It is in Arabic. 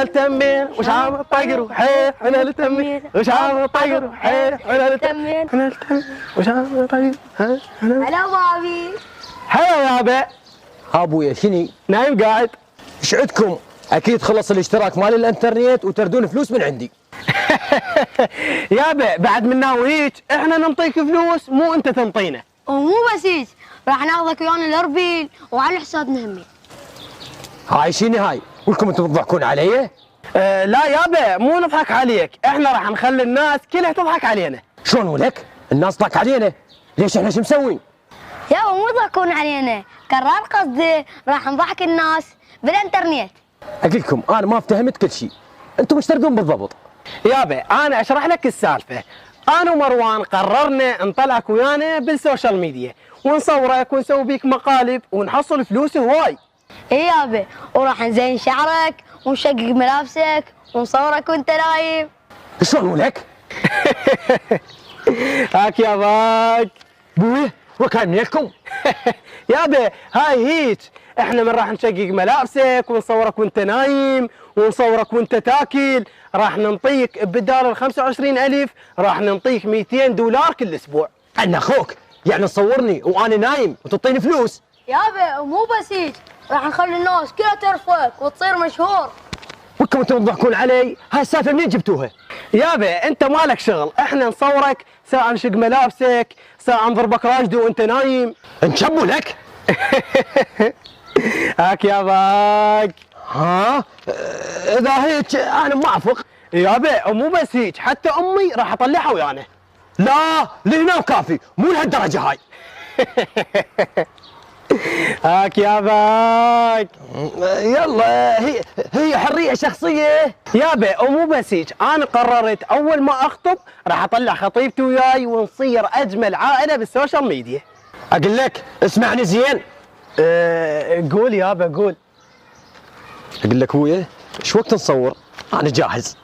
التمين وش عم الطير وحيح انا التمين وش عم الطير وحيح انا التمين انا التمين وش عم الطير هلا بابي. هلا يابا. ابويا شني؟ نايم قاعد. ايش عندكم؟ اكيد خلص الاشتراك مال الانترنت وتردون فلوس من عندي. يابا بعد من ناويك احنا نعطيك فلوس مو انت تنطينا. ومو بس هيك، راح ناخذك ويانا الاربيل وعلى حسابنا همين. هاي شنو هاي؟ ولكم انتم تضحكون علي؟ لا يابا مو نضحك عليك، احنا راح نخلي الناس كلها تضحك علينا. شلون ولك؟ الناس تضحك علينا؟ ليش احنا شو مسوين؟ يابا مو يضحكون علينا، قرار قصدي راح نضحك الناس بالانترنت. اقول لكم انا ما افتهمت كل شيء، انتم ايش تردون بالضبط؟ يابا انا اشرح لك السالفه. انا ومروان قررنا نطلعك ويانا بالسوشيال ميديا ونصورك ونسوي بيك مقالب ونحصل فلوس هواي. اي يابا، وراح نزين شعرك ونشقق ملابسك ونصورك وانت نايم. شلون ولك؟ هاك ياباك. بويه وكان لكم؟ يابا هاي هيك، احنا من راح نشقق ملابسك ونصورك وانت نايم ونصورك وانت تاكل، راح ننطيك بدال ال 25,000 راح ننطيك $200 كل اسبوع. انا اخوك، يعني تصورني وانا نايم وتعطيني فلوس؟ يابا ومو بس هيك، راح نخلي الناس كلها تعرفك وتصير مشهور. وكم انتم تضحكون علي؟ هاي السالفه منين جبتوها؟ يابا انت مالك شغل، احنا نصورك ساعة نشق ملابسك، ساعة نضربك راجدو وانت نايم. نشبوا لك؟ هاك ياباك. ها؟ اذا هيك انا موافق. يابا مو بس هيك، حتى امي راح اطلعها ويانا. لا لهنا كافي، مو لهالدرجه هاي. هاك ياباك. يلا هي حريه شخصيه. يابا ومو بس هيك، انا قررت اول ما اخطب راح اطلع خطيبتي وياي ونصير اجمل عائله بالسوشيال ميديا. اقول لك اسمعني زين. قول يابا قول. اقول لك ابويا ايش وقت نصور؟ انا جاهز.